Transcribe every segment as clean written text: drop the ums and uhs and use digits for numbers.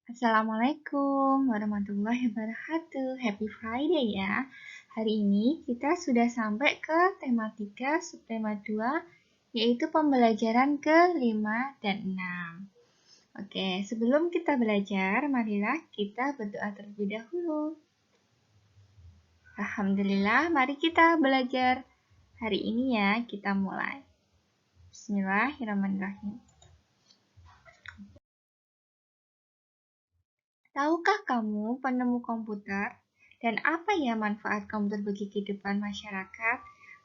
Assalamualaikum warahmatullahi wabarakatuh. Happy Friday ya. Hari ini kita sudah sampai ke tema 3, subtema 2, yaitu pembelajaran ke-5 dan 6. Oke, sebelum kita belajar, marilah kita berdoa terlebih dahulu. Alhamdulillah, mari kita belajar hari ini ya. Kita mulai. Bismillahirrahmanirrahim. Tahukah kamu penemu komputer? Dan apa ya manfaat komputer bagi kehidupan masyarakat?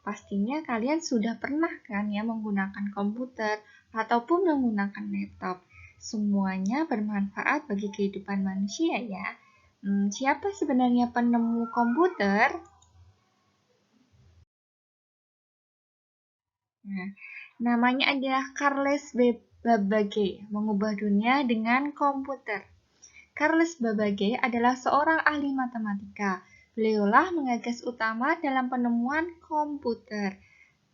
Pastinya kalian sudah pernah kan ya menggunakan komputer ataupun menggunakan laptop. Semuanya bermanfaat bagi kehidupan manusia ya. Siapa sebenarnya penemu komputer? Nah, namanya adalah Charles Babbage, mengubah dunia dengan komputer. Charles Babbage adalah seorang ahli matematika. Beliaulah pengagas utama dalam penemuan komputer.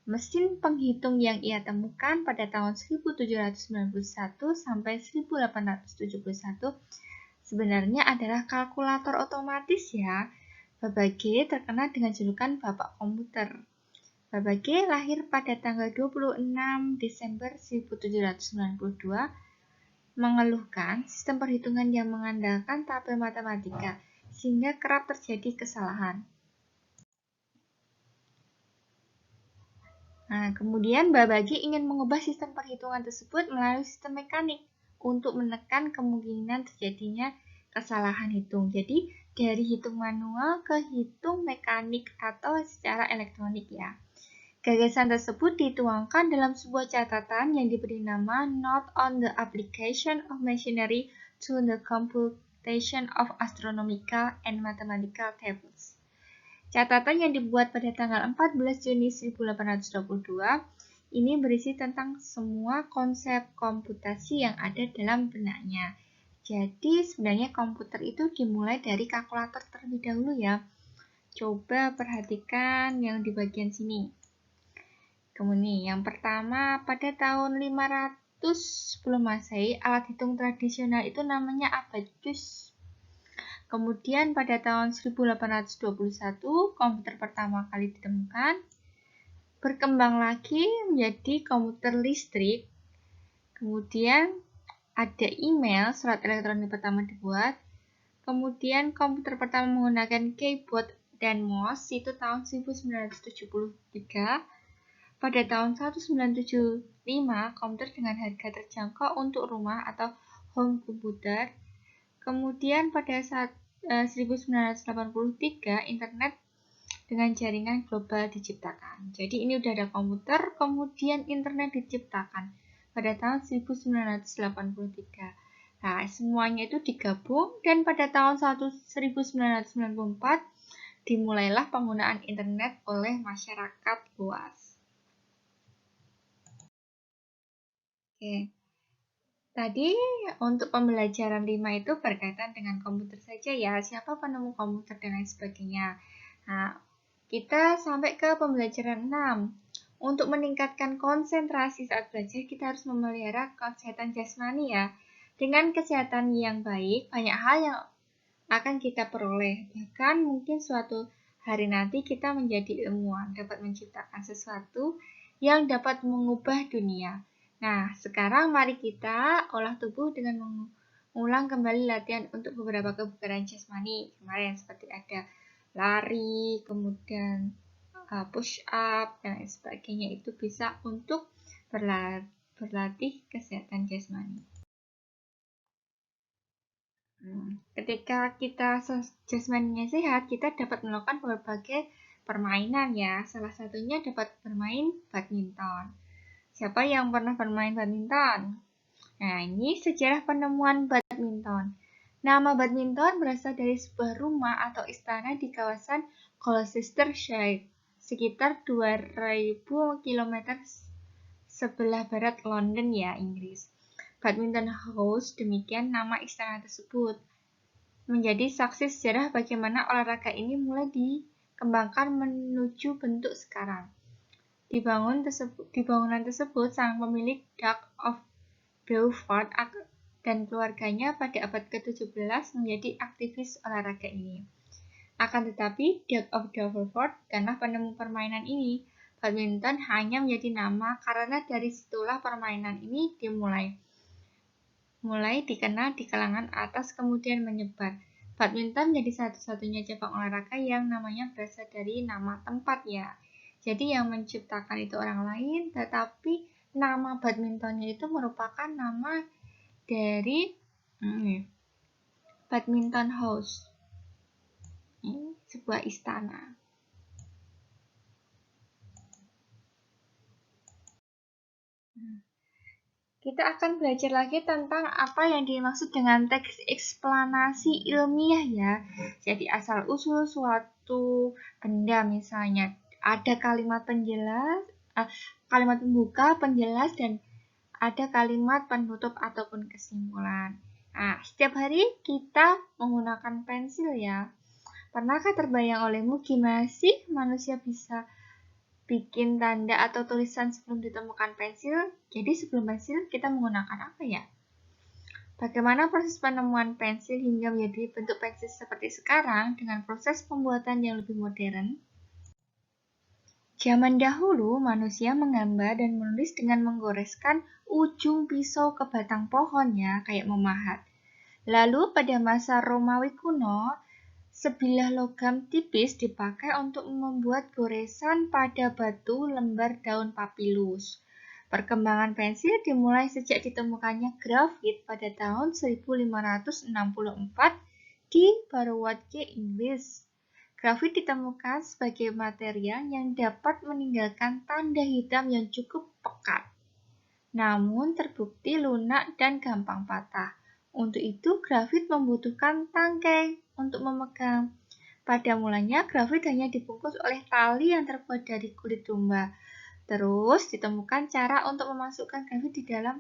Mesin penghitung yang ia temukan pada tahun 1791 sampai 1871 sebenarnya adalah kalkulator otomatis ya. Babbage terkenal dengan julukan Bapak Komputer. Babbage lahir pada tanggal 26 Desember 1792 mengeluhkan sistem perhitungan yang mengandalkan tabel matematika, sehingga kerap terjadi kesalahan. Nah, kemudian Babbage ingin mengubah sistem perhitungan tersebut melalui sistem mekanik untuk menekan kemungkinan terjadinya kesalahan hitung. Jadi, dari hitung manual ke hitung mekanik atau secara elektronik ya. Gagasan tersebut dituangkan dalam sebuah catatan yang diberi nama Note on the Application of Machinery to the Computation of Astronomical and Mathematical Tables. Catatan yang dibuat pada tanggal 14 Juni 1822 ini berisi tentang semua konsep komputasi yang ada dalam benaknya. Jadi sebenarnya komputer itu dimulai dari kalkulator terlebih dahulu ya. Coba perhatikan yang di bagian sini. Kemudian yang pertama, pada tahun 500 sebelum Masehi, alat hitung tradisional itu namanya abacus. Kemudian pada tahun 1821, komputer pertama kali ditemukan. Berkembang lagi menjadi komputer listrik. Kemudian ada email, surat elektronik pertama dibuat. Kemudian komputer pertama menggunakan keyboard dan mouse itu tahun 1973. Pada tahun 1975, komputer dengan harga terjangkau untuk rumah atau home computer. Kemudian pada saat 1983, internet dengan jaringan global diciptakan. Jadi ini udah ada komputer, kemudian internet diciptakan pada tahun 1983. Nah, semuanya itu digabung dan pada tahun 1994 dimulailah penggunaan internet oleh masyarakat luas. Oke. Tadi untuk pembelajaran 5 itu berkaitan dengan komputer saja ya, siapa penemu komputer dan lain sebagainya. Nah, kita sampai ke pembelajaran 6. Untuk meningkatkan konsentrasi saat belajar, kita harus memelihara kesehatan jasmani ya. Dengan kesehatan yang baik, banyak hal yang akan kita peroleh. Bahkan mungkin suatu hari nanti kita menjadi ilmuwan, dapat menciptakan sesuatu yang dapat mengubah dunia. Nah, sekarang mari kita olah tubuh dengan mengulang kembali latihan untuk beberapa kebugaran jasmani. Kemarin seperti ada lari, kemudian push up, dan lain sebagainya. Itu bisa untuk berlatih kesehatan jasmani. Ketika kita jasmaninya sehat, kita dapat melakukan berbagai permainan ya. Salah satunya dapat bermain badminton. Siapa yang pernah bermain badminton? Nah, ini sejarah penemuan badminton. Nama badminton berasal dari sebuah rumah atau istana di kawasan Gloucestershire, sekitar 2000 km sebelah barat London ya, Inggris. Badminton House, demikian nama istana tersebut. Menjadi saksi sejarah bagaimana olahraga ini mulai dikembangkan menuju bentuk sekarang. Di bangunan tersebut, sang pemilik Duke of Beaufort dan keluarganya pada abad ke-17 menjadi aktivis olahraga ini. Akan tetapi, Duke of Doverford bukanlah penemu permainan ini. Badminton hanya menjadi nama karena dari situlah permainan ini mulai dikenal di kalangan atas kemudian menyebar. Badminton menjadi satu-satunya cabang olahraga yang namanya berasal dari nama tempat ya. Jadi yang menciptakan itu orang lain, tetapi nama badmintonnya itu merupakan nama dari Badminton House. Ini sebuah istana. Kita akan belajar lagi tentang apa yang dimaksud dengan teks eksplanasi ilmiah ya. Jadi asal-usul suatu benda misalnya ada kalimat penjelas, kalimat pembuka, penjelas, dan ada kalimat penutup ataupun kesimpulan. Nah, setiap hari kita menggunakan pensil ya. Pernahkah terbayang olehmu gimana sih manusia bisa bikin tanda atau tulisan sebelum ditemukan pensil? Jadi sebelum pensil kita menggunakan apa ya? Bagaimana proses penemuan pensil hingga menjadi bentuk pensil seperti sekarang dengan proses pembuatan yang lebih modern? Zaman dahulu manusia menggambar dan menulis dengan menggoreskan ujung pisau ke batang pohon ya, kayak memahat. Lalu pada masa Romawi kuno, sebilah logam tipis dipakai untuk membuat goresan pada batu lembar daun papilus. Perkembangan pensil dimulai sejak ditemukannya grafit pada tahun 1564 di Barowatke, Inggris. Grafit ditemukan sebagai material yang dapat meninggalkan tanda hitam yang cukup pekat, namun terbukti lunak dan gampang patah. Untuk itu, grafit membutuhkan tangkai untuk memegang. Pada mulanya, grafit hanya dibungkus oleh tali yang terbuat dari kulit domba. Terus, ditemukan cara untuk memasukkan grafit di dalam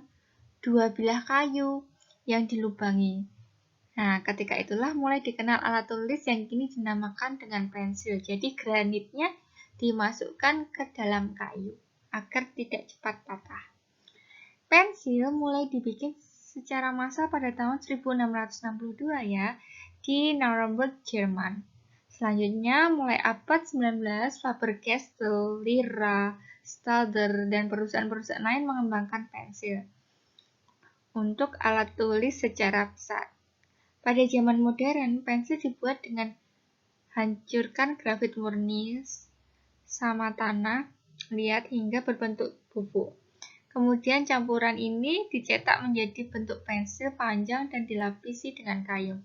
dua bilah kayu yang dilubangi. Nah, ketika itulah mulai dikenal alat tulis yang kini dinamakan dengan pensil. Jadi, granitnya dimasukkan ke dalam kayu agar tidak cepat patah. Pensil mulai dibikin secara massal pada tahun 1662 ya, di Nuremberg, Jerman. Selanjutnya, mulai abad 19, Faber-Castell, Lyra, Staedtler, dan perusahaan-perusahaan lain mengembangkan pensil untuk alat tulis secara besar. Pada zaman modern, pensil dibuat dengan hancurkan grafit murni sama tanah liat hingga berbentuk bubuk. Kemudian campuran ini dicetak menjadi bentuk pensil panjang dan dilapisi dengan kayu.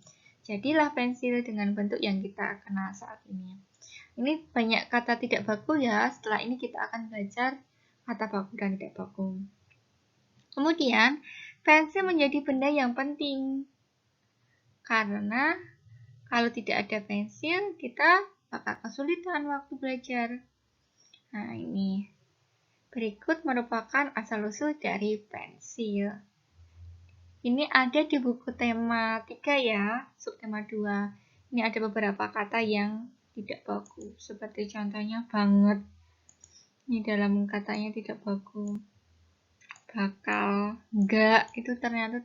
Jadilah pensil dengan bentuk yang kita kenal saat ini. Ini banyak kata tidak baku ya, setelah ini kita akan belajar kata baku dan tidak baku. Kemudian, pensil menjadi benda yang penting. Karena kalau tidak ada pensil, kita bakal kesulitan waktu belajar. Nah, ini. Berikut merupakan asal-usul dari pensil. Ini ada di buku tema 3 ya, subtema 2. Ini ada beberapa kata yang tidak baku, seperti contohnya banget. Ini dalam katanya tidak baku. Bakal, enggak, itu ternyata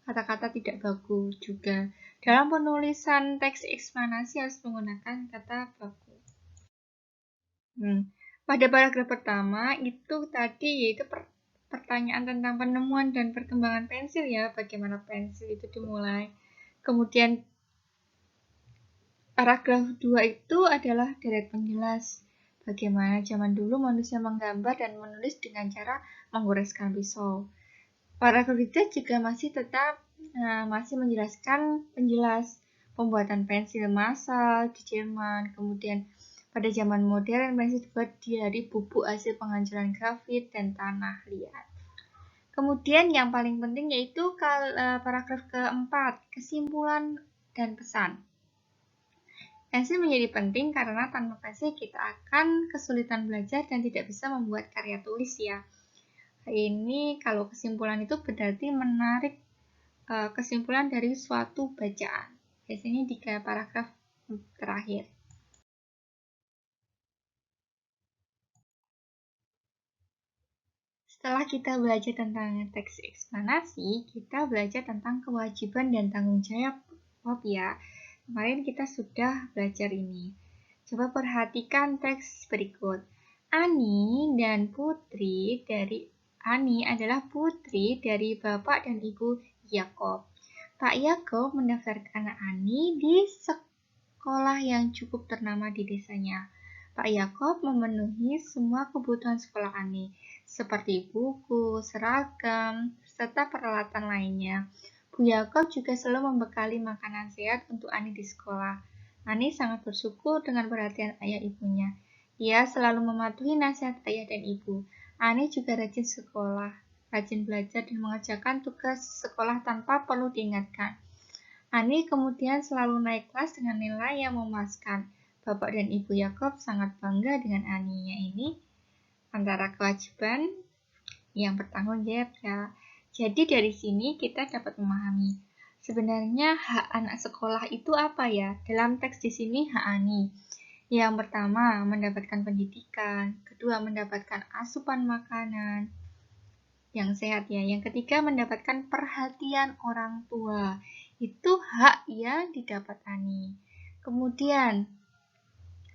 kata-kata tidak baku juga. Dalam penulisan teks eksplanasi harus menggunakan kata baku. Pada paragraf pertama itu tadi yaitu pertanyaan tentang penemuan dan perkembangan pensil ya, bagaimana pensil itu dimulai. Kemudian paragraf 2 itu adalah deret penjelas bagaimana zaman dulu manusia menggambar dan menulis dengan cara menggoreskan pisau. Paragraf 3 juga masih tetap masih menjelaskan penjelas pembuatan pensil massal di Jerman. Kemudian pada zaman modern, pensil dibuat dari bubuk hasil penghancuran grafit dan tanah liat. Kemudian yang paling penting yaitu paragraf keempat, kesimpulan dan pesan. Pensil menjadi penting karena tanpa pensil kita akan kesulitan belajar dan tidak bisa membuat karya tulis ya. Ini kalau kesimpulan itu berarti menarik kesimpulan dari suatu bacaan. Biasanya di paragraf terakhir. Setelah kita belajar tentang teks eksplanasi, kita belajar tentang kewajiban dan tanggung jawab ya. Kemarin kita sudah belajar ini. Coba perhatikan teks berikut. Ani adalah putri dari Bapak dan Ibu Yakob. Pak Yakob mendaftarkan Ani di sekolah yang cukup ternama di desanya. Pak Yakob memenuhi semua kebutuhan sekolah Ani, seperti buku, seragam, serta peralatan lainnya. Bu Yakob juga selalu membekali makanan sehat untuk Ani di sekolah. Ani sangat bersyukur dengan perhatian ayah ibunya. Ia selalu mematuhi nasihat ayah dan ibu. Ani juga rajin sekolah, rajin belajar dan mengerjakan tugas sekolah tanpa perlu diingatkan. Ani kemudian selalu naik kelas dengan nilai yang memuaskan. Bapak dan Ibu Yakob sangat bangga dengan Ani. Ini antara kewajiban yang bertanggung jawab ya. Jadi dari sini kita dapat memahami sebenarnya hak anak sekolah itu apa ya? Dalam teks di sini hak Ani. Yang pertama, mendapatkan pendidikan. Kedua, mendapatkan asupan makanan yang sehat ya. Yang ketiga, mendapatkan perhatian orang tua. Itu hak yang didapat Ani. Kemudian,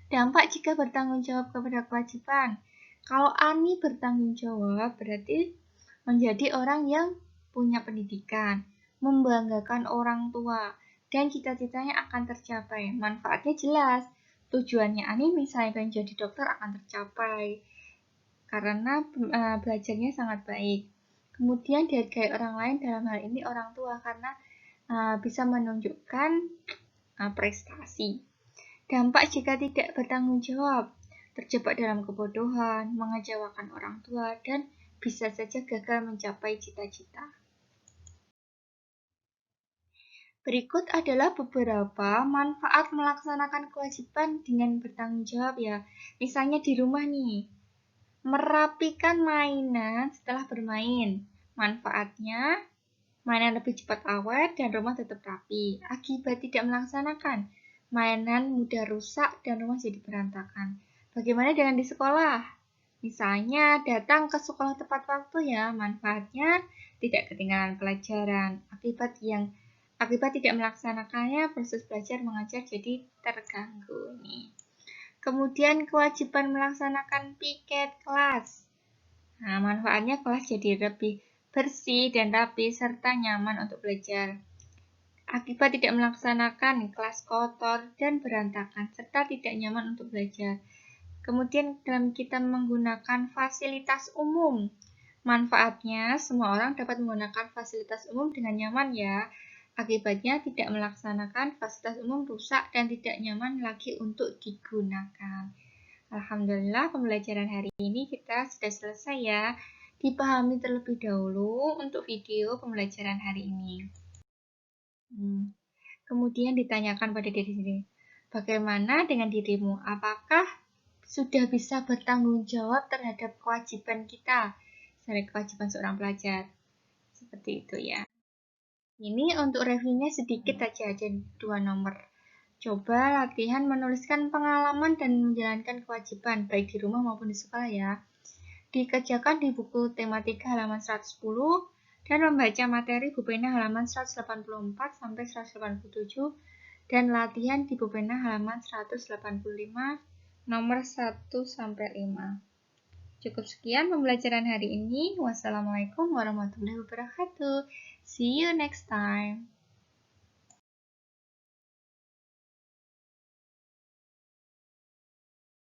dampak jika bertanggung jawab kepada kewajiban. Kalau Ani bertanggung jawab, berarti menjadi orang yang punya pendidikan, membanggakan orang tua, dan cita-citanya akan tercapai. Manfaatnya jelas. Tujuannya Ani misalnya pengen jadi dokter akan tercapai karena belajarnya sangat baik. Kemudian dihargai orang lain, dalam hal ini orang tua, karena bisa menunjukkan prestasi. Dampak jika tidak bertanggung jawab, terjebak dalam kebodohan, mengecewakan orang tua, dan bisa saja gagal mencapai cita-cita. Berikut adalah beberapa manfaat melaksanakan kewajiban dengan bertanggung jawab ya. Misalnya di rumah nih, merapikan mainan setelah bermain. Manfaatnya, mainan lebih cepat awet dan rumah tetap rapi. Akibat tidak melaksanakan, mainan mudah rusak dan rumah jadi berantakan. Bagaimana dengan di sekolah? Misalnya datang ke sekolah tepat waktu ya, manfaatnya tidak ketinggalan pelajaran. Akibat tidak melaksanakannya, proses belajar mengajar jadi terganggu nih. Kemudian kewajiban melaksanakan piket kelas. Nah, manfaatnya kelas jadi lebih bersih dan rapi serta nyaman untuk belajar. Akibat tidak melaksanakan, kelas kotor dan berantakan serta tidak nyaman untuk belajar. Kemudian dalam kita menggunakan fasilitas umum. Manfaatnya, semua orang dapat menggunakan fasilitas umum dengan nyaman ya. Akibatnya tidak melaksanakan, fasilitas umum rusak dan tidak nyaman lagi untuk digunakan. Alhamdulillah pembelajaran hari ini kita sudah selesai ya. Dipahami terlebih dahulu untuk video pembelajaran hari ini. Kemudian ditanyakan pada diri sendiri, bagaimana dengan dirimu? Apakah sudah bisa bertanggung jawab terhadap kewajiban kita sebagai kewajiban seorang pelajar? Seperti itu ya. Ini untuk reviewnya sedikit aja, ada 2 nomor. Coba latihan menuliskan pengalaman dan menjalankan kewajiban, baik di rumah maupun di sekolah ya. Dikerjakan di buku tematika halaman 110 dan membaca materi Bupena halaman 184 sampai 187 dan latihan di Bupena halaman 185 nomor 1 sampai 5. Cukup sekian pembelajaran hari ini. Wassalamualaikum warahmatullahi wabarakatuh. See you next time.